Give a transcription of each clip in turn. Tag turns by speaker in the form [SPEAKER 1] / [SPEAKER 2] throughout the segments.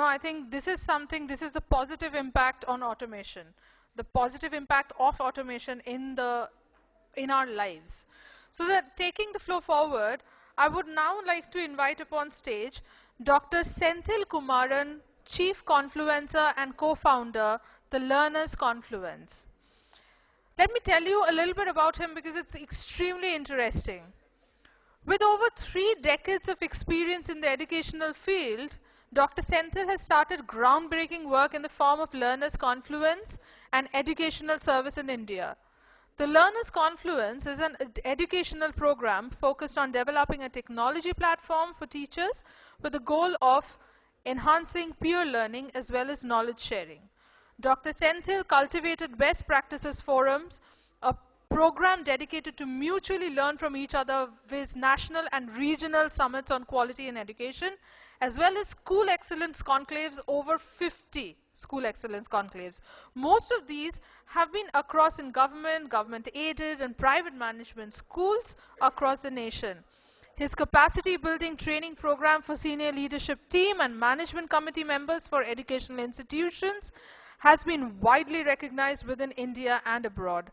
[SPEAKER 1] No, I think this is the positive impact on automation, the positive impact of automation in our lives. So that taking the flow forward, I would now like to invite upon stage Dr. Senthil Kumaran, Chief Confluencer and co-founder, the Learners Confluence. Let me tell you a little bit about him because it's extremely interesting. With over 3 decades of experience in the educational field, Dr. Senthil has started groundbreaking work in the form of Learners Confluence and educational service in India. The Learners Confluence is an educational program focused on developing a technology platform for teachers with the goal of enhancing peer learning as well as knowledge sharing. Dr. Senthil cultivated best practices forums, a program dedicated to mutually learn from each other with national and regional summits on quality in education, as well as school excellence conclaves, over 50 school excellence conclaves. Most of these have been across in government, government-aided and private management schools across the nation. His capacity building training program for senior leadership team and management committee members for educational institutions has been widely recognized within India and abroad.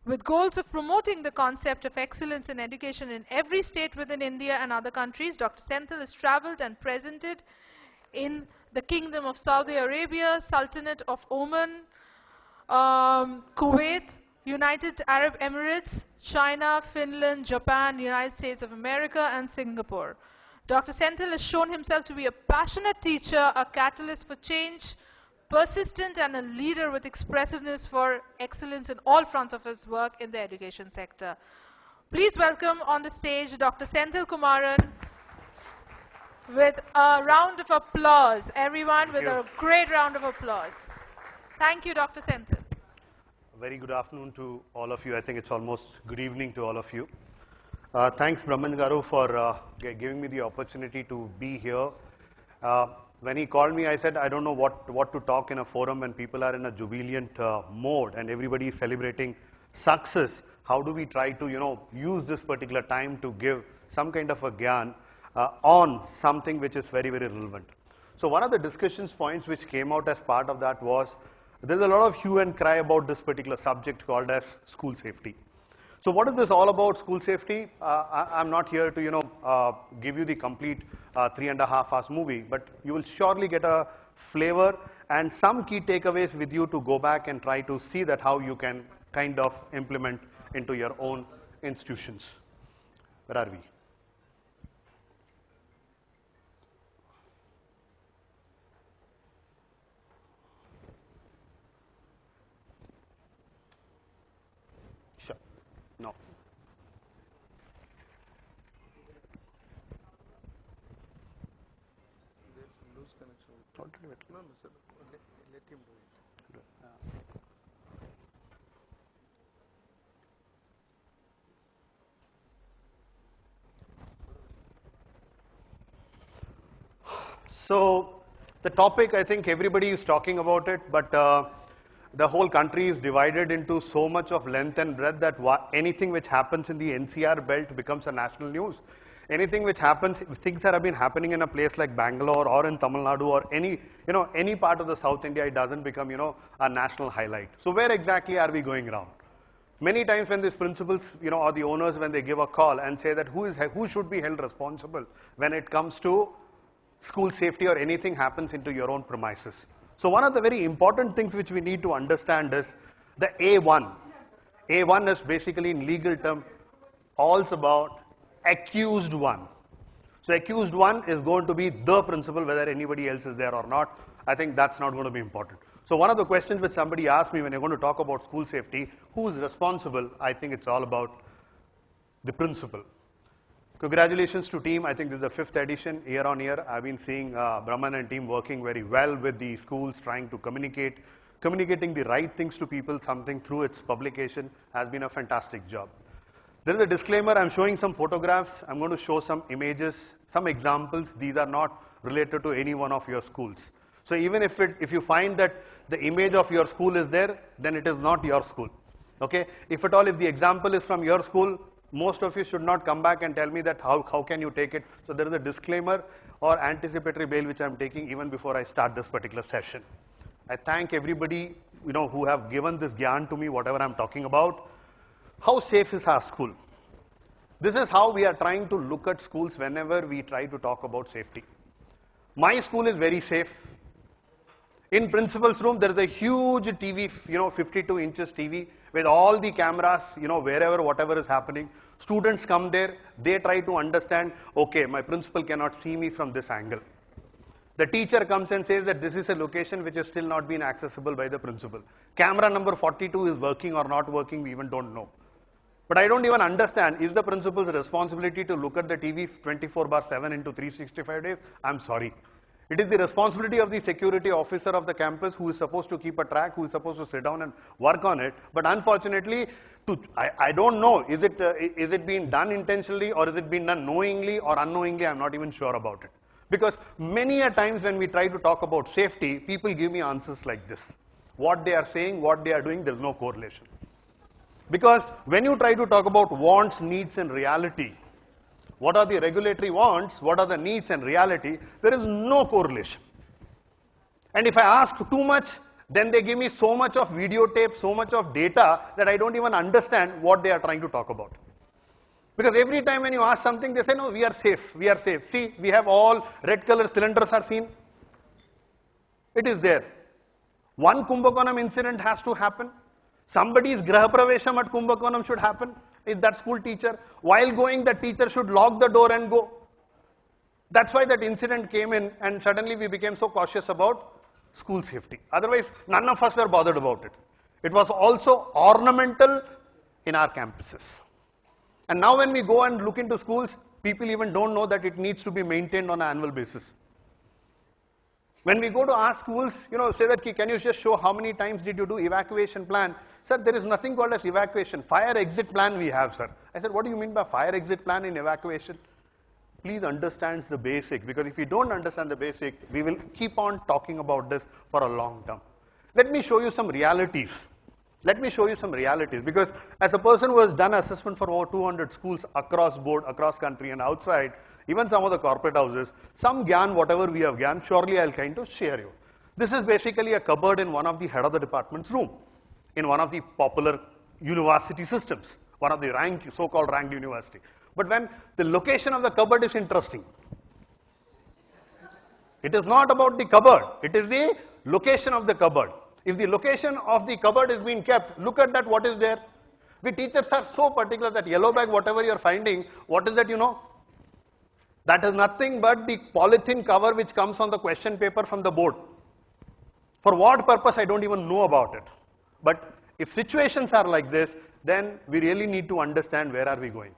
[SPEAKER 1] With goals of promoting the concept of excellence in education in every state within India and other countries, Dr. Senthil has traveled and presented in the Kingdom of Saudi Arabia, Sultanate of Oman, Kuwait, United Arab Emirates, China, Finland, Japan, United States of America, and Singapore. Dr. Senthil has shown himself to be a passionate teacher, a catalyst for change, persistent, and a leader with expressiveness for excellence in all fronts of his work in the education sector. Please welcome on the stage Dr. Senthil Kumaran with a round of applause. Everyone with a great round of applause. Thank you, Dr. Senthil.
[SPEAKER 2] Very good afternoon to all of you. I think it's almost good evening to all of you. Thanks, Brahman Garu, for giving me the opportunity to be here. When he called me, I said, I don't know what to talk in a forum when people are in a jubilant mode and everybody is celebrating success. How do we try to, use this particular time to give some kind of a gyan on something which is very, very relevant. So one of the discussions points which came out as part of that was, there's a lot of hue and cry about this particular subject called as school safety. So what is this all about, school safety? I'm not here to, give you the complete 3.5 hours movie, but you will surely get a flavor and some key takeaways with you to go back and try to see that how you can kind of implement into your own institutions. Where are we? Sure. No.
[SPEAKER 3] No, sir. Let him do it.
[SPEAKER 2] So the topic, I think everybody is talking about it, but the whole country is divided into so much of length and breadth that anything which happens in the NCR belt becomes a national news. Anything which happens, things that have been happening in a place like Bangalore or in Tamil Nadu or any part of the South India, it doesn't become, a national highlight. So where exactly are we going around? Many times when these principals, or the owners, when they give a call and say that who should be held responsible when it comes to school safety or anything happens into your own premises. So one of the very important things which we need to understand is the A1. A1 is basically in legal term all about accused one. So accused one is going to be the principal whether anybody else is there or not. I think that's not going to be important. So one of the questions which somebody asked me when you're going to talk about school safety, who is responsible? I think it's all about the principal. Congratulations to team. I think this is the 5th edition. Year on year, I've been seeing Brahman and team working very well with the schools, trying to communicating the right things to people, something through its publication has been a fantastic job. There is a disclaimer. I'm showing some photographs. I'm going to show some images, some examples. These are not related to any one of your schools. So even if you find that the image of your school is there, then it is not your school. Okay? If at all, if the example is from your school, most of you should not come back and tell me that how can you take it. So there is a disclaimer. or anticipatory bail which I'm taking even before I start this particular session. I thank everybody who have given this gyan to me, whatever I'm talking about. How safe is our school? This is how we are trying to look at schools whenever we try to talk about safety. My school is very safe. In principal's room, there is a huge TV, 52 inches TV with all the cameras, wherever, whatever is happening. Students come there, they try to understand, okay, my principal cannot see me from this angle. The teacher comes and says that this is a location which has still not been accessible by the principal. Camera number 42 is working or not working, we even don't know. But I don't even understand, is the principal's responsibility to look at the TV 24/7 into 365 days? I'm sorry. It is the responsibility of the security officer of the campus who is supposed to keep a track, who is supposed to sit down and work on it. But unfortunately, I don't know, is it being done intentionally or is it being done knowingly or unknowingly? I'm not even sure about it. Because many a times when we try to talk about safety, people give me answers like this. What they are saying, what they are doing, there's no correlation. Because when you try to talk about wants, needs and reality, what are the regulatory wants, what are the needs and reality, there is no correlation. And if I ask too much, then they give me so much of videotape, so much of data that I don't even understand what they are trying to talk about. Because every time when you ask something, they say, no, we are safe, we are safe. See, we have all red color cylinders are seen. It is there. One Kumbakonam incident has to happen. Somebody's Graha Pravesham at Kumbakonam should happen. Is that school teacher? While going, the teacher should lock the door and go. That's why that incident came in and suddenly we became so cautious about school safety. Otherwise, none of us were bothered about it. It was also ornamental in our campuses. And now when we go and look into schools, people even don't know that it needs to be maintained on an annual basis. When we go to our schools, say that, can you just show how many times did you do evacuation plan? Sir, there is nothing called as evacuation. Fire exit plan we have, sir. I said, what do you mean by fire exit plan in evacuation? Please understand the basic, because if you don't understand the basic, we will keep on talking about this for a long term. Let me show you some realities. Let me show you some realities, because as a person who has done assessment for over 200 schools across board, across country and outside, even some of the corporate houses, some gyan, whatever we have gyan, surely I'll kind of share you. This is basically a cupboard in one of the head of the department's room, in one of the popular university systems, one of the so-called ranked university. But when the location of the cupboard is interesting, it is not about the cupboard, it is the location of the cupboard. If the location of the cupboard is being kept, look at that, what is there? We teachers are so particular that yellow bag, whatever you are finding, what is that, That is nothing but the polythene cover which comes on the question paper from the board. For what purpose, I don't even know about it. But if situations are like this, then we really need to understand where are we going.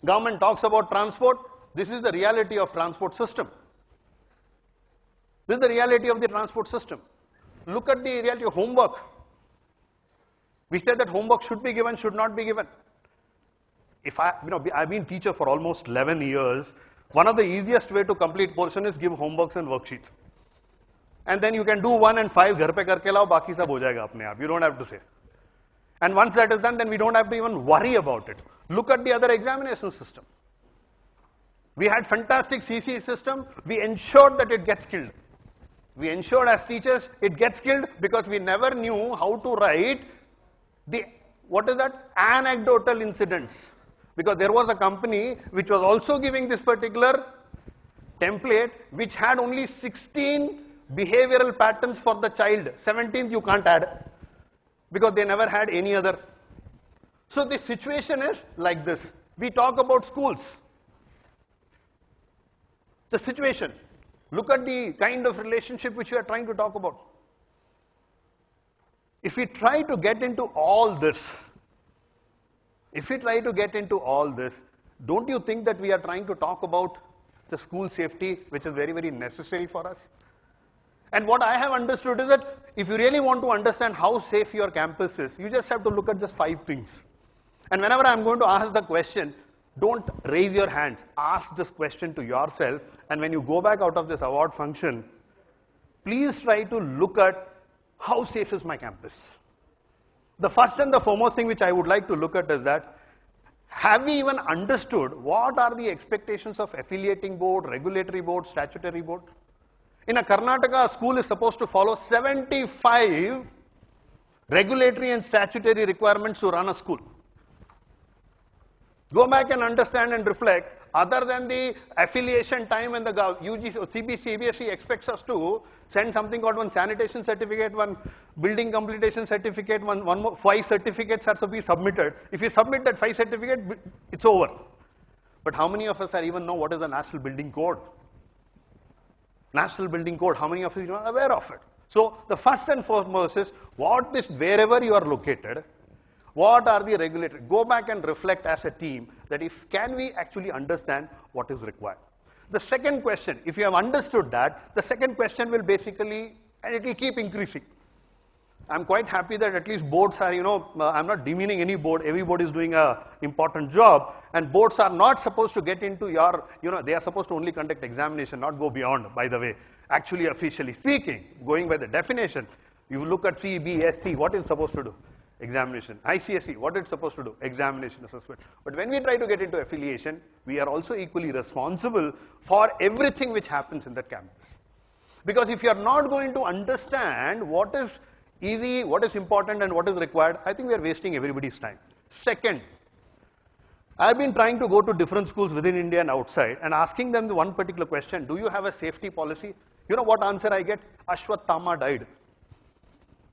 [SPEAKER 2] Government talks about transport. This is the reality of transport system. This is the reality of the transport system. Look at the reality of homework. We said that homework should be given, should not be given. If I've been teacher for almost 11 years, one of the easiest way to complete portion is give homeworks and worksheets. And then you can do 1 and 5, ghar pe karke lao, baki sab ho jayega apne aap. You don't have to say. And once that is done, then we don't have to even worry about it. Look at the other examination system. We had fantastic CC system. We ensured that it gets killed. We ensured as teachers it gets killed because we never knew how to write the, anecdotal incidents. Because there was a company which was also giving this particular template which had only 16 behavioral patterns for the child. 17th you can't add because they never had any other. So the situation is like this. We talk about schools. The situation. Look at the kind of relationship which we are trying to talk about. If we try to get into all this, don't you think that we are trying to talk about the school safety, which is very, very necessary for us? And what I have understood is that if you really want to understand how safe your campus is, you just have to look at just 5 things. And whenever I'm going to ask the question, don't raise your hands. Ask this question to yourself. And when you go back out of this award function, please try to look at how safe is my campus. The first and the foremost thing which I would like to look at is that Have we even understood what are the expectations of affiliating board, regulatory board, statutory board? In a Karnataka, a school is supposed to follow 75 regulatory and statutory requirements to run a school. Go back and understand and reflect. Other than the affiliation time and the UGC, CBSE expects us to send something called one sanitation certificate, one building completion certificate, one more, 5 certificates are to be submitted. If you submit that 5 certificate, it's over. But how many of us are even know what is the National Building Code? National Building Code, how many of you are aware of it? So the first and foremost is, what is, wherever you are located, what are the regulatory? Go back and reflect as a team that if can we actually understand what is required. The second question, if you have understood that, the second question will basically, and it will keep increasing. I'm quite happy that at least boards are, I'm not demeaning any board, every board is doing an important job, and boards are not supposed to get into your, they are supposed to only conduct examination, not go beyond, by the way. Actually, officially speaking, going by the definition, you look at CBSE, what is it supposed to do? Examination. ICSE, what it's supposed to do? Examination, assessment. But when we try to get into affiliation, we are also equally responsible for everything which happens in that campus. Because if you are not going to understand what is easy, what is important and what is required, I think we are wasting everybody's time. Second, I've been trying to go to different schools within India and outside and asking them the one particular question, do you have a safety policy? You know what answer I get? Ashwatthama died.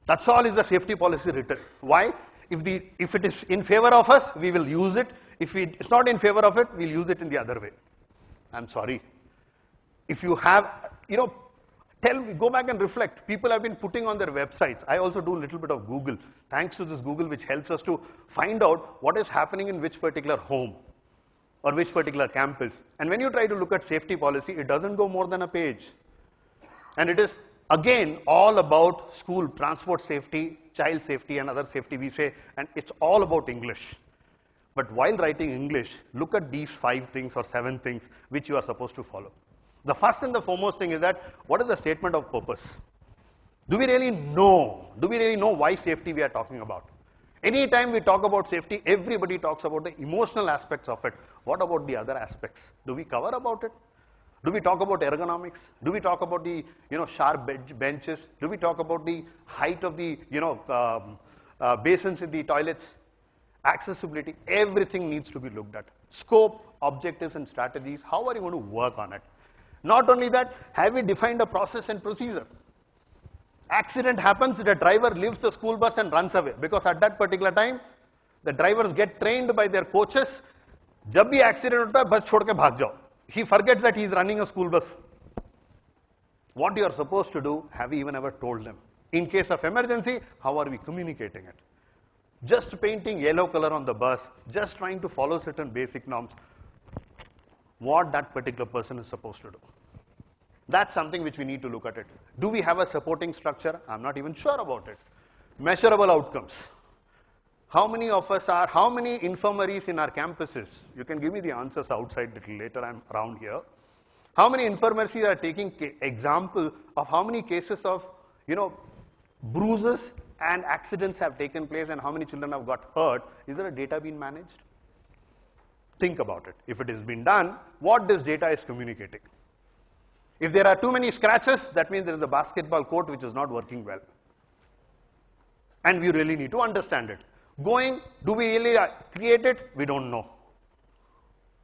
[SPEAKER 2] That's all is the safety policy written. Why? If it is in favor of us, we will use it. If it's not in favor of it, we'll use it in the other way. I'm sorry. If you have, go back and reflect. People have been putting on their websites. I also do a little bit of Google. Thanks to this Google, which helps us to find out what is happening in which particular home or which particular campus. And when you try to look at safety policy, it doesn't go more than a page. And it is again, all about school, transport safety, child safety and other safety we say, and it's all about English. But while writing English, look at these 5 things or 7 things which you are supposed to follow. The first and the foremost thing is that, what is the statement of purpose? Do we really know why safety we are talking about? Anytime we talk about safety, everybody talks about the emotional aspects of it. What about the other aspects? Do we cover about it? Do we talk about ergonomics? Do we talk about the sharp benches? Do we talk about the height of the basins in the toilets? Accessibility, everything needs to be looked at. Scope, objectives and strategies, how are you going to work on it? Not only that, have we defined a process and procedure? Accident happens, the driver leaves the school bus and runs away, because at that particular time, the drivers get trained by their coaches. जब भी accident होता है, बस छोड़ के भाग जाओ. He forgets that he is running a school bus. What you are supposed to do, have we even ever told them? In case of emergency, how are we communicating it? Just painting yellow color on the bus, just trying to follow certain basic norms, what that particular person is supposed to do. That's something which we need to look at it. Do we have a supporting structure? I'm not even sure about it. Measurable outcomes. How many of us are, how many infirmaries in our campuses? You can give me the answers outside a little later, I'm around here. How many infirmaries are taking example of how many cases of, bruises and accidents have taken place and how many children have got hurt? Is there a data being managed? Think about it. If it has been done, what this data is communicating? If there are too many scratches, that means there is a basketball court which is not working well. And we really need to understand it. Do we really create it? We don't know.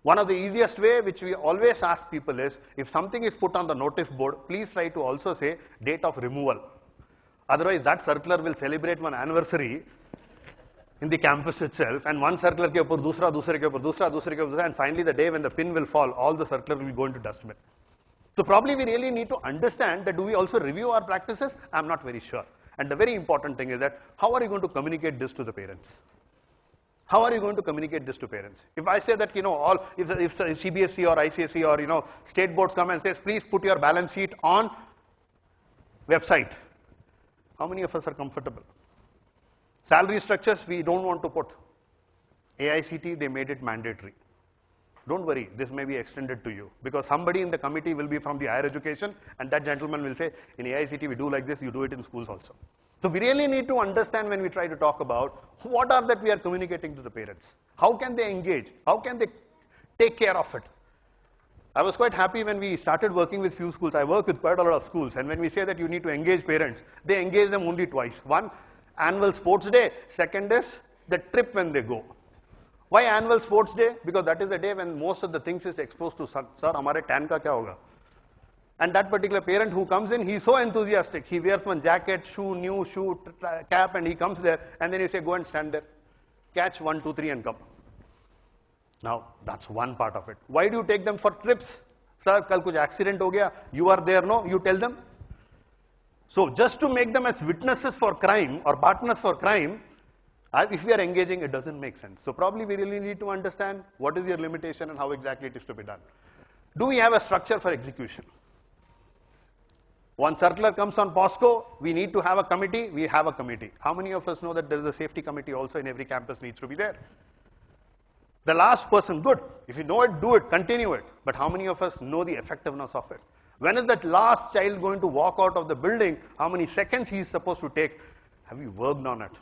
[SPEAKER 2] One of the easiest way which we always ask people is, if something is put on the notice board, please try to also say date of removal. Otherwise that circular will celebrate one anniversary in the campus itself, and one circular ke upar dusra, dusre ke upar dusra, dusre ke upar dusra, and finally the day when the pin will fall, all the circular will go into dustbin. So probably we really need to understand that, do we also review our practices? I'm not very sure. And the very important thing is that, how are you going to communicate this to the parents? How are you going to communicate this to parents? If I say that, if CBSE or ICSE or, state boards come and says, please put your balance sheet on website, how many of us are comfortable? Salary structures, we don't want to put. AICT, they made it mandatory. Don't worry, this may be extended to you, because somebody in the committee will be from the higher education, and that gentleman will say, in AICT we do like this, you do it in schools also. So we really need to understand when we try to talk about what are that we are communicating to the parents. How can they engage? How can they take care of it? I was quite happy when we started working with few schools. I work with quite a lot of schools, and when we say that you need to engage parents, they engage them only twice. One, annual sports day. Second is the trip when they go. Why annual sports day? Because that is the day when most of the things is exposed to sun. Sir, hamare tan ka kya hoga? And that particular parent who comes in, he's so enthusiastic. He wears one jacket, shoe, new shoe, cap, and he comes there, and then you say, go and stand there. Catch 1, 2, 3 and come. Now, that's one part of it. Why do you take them for trips? Sir, kal kuch accident ho gaya, you are there, no? You tell them. So, just to make them as witnesses for crime or partners for crime, if we are engaging, it doesn't make sense. So, probably we really need to understand what is your limitation and how exactly it is to be done. Do we have a structure for execution? One circular comes on POSCO, we need to have a committee, we have a committee. How many of us know that there is a safety committee also in every campus needs to be there? The last person, good. If you know it, do it, continue it. But how many of us know the effectiveness of it? When is that last child going to walk out of the building? How many seconds he is supposed to take? Have you worked on it?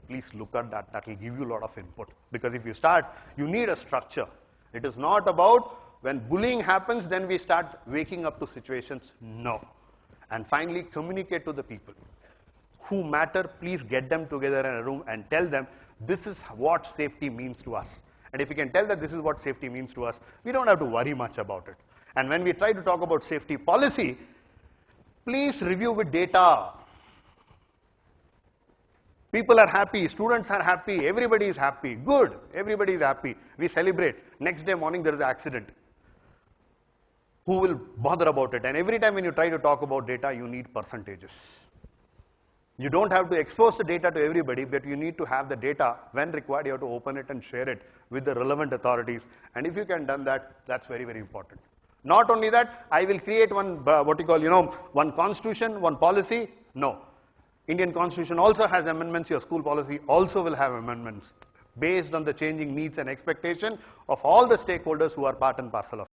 [SPEAKER 2] Please look at that. That will give you a lot of input. Because if you start, you need a structure. It is not about when bullying happens, then we start waking up to situations. No. And finally, communicate to the people who matter. Please get them together in a room and tell them this is what safety means to us. And if we can tell that this is what safety means to us, we don't have to worry much about it. And when we try to talk about safety policy, please review with data. People are happy, students are happy, everybody is happy. Good, everybody is happy. We celebrate. Next day morning there is an accident. Who will bother about it? And every time when you try to talk about data, you need percentages. You don't have to expose the data to everybody, but you need to have the data. When required, you have to open it and share it with the relevant authorities. And if you can do that, that's very, very important. Not only that, I will create one, one constitution, one policy. No. Indian constitution also has amendments. Your school policy also will have amendments based on the changing needs and expectation of all the stakeholders who are part and parcel of it.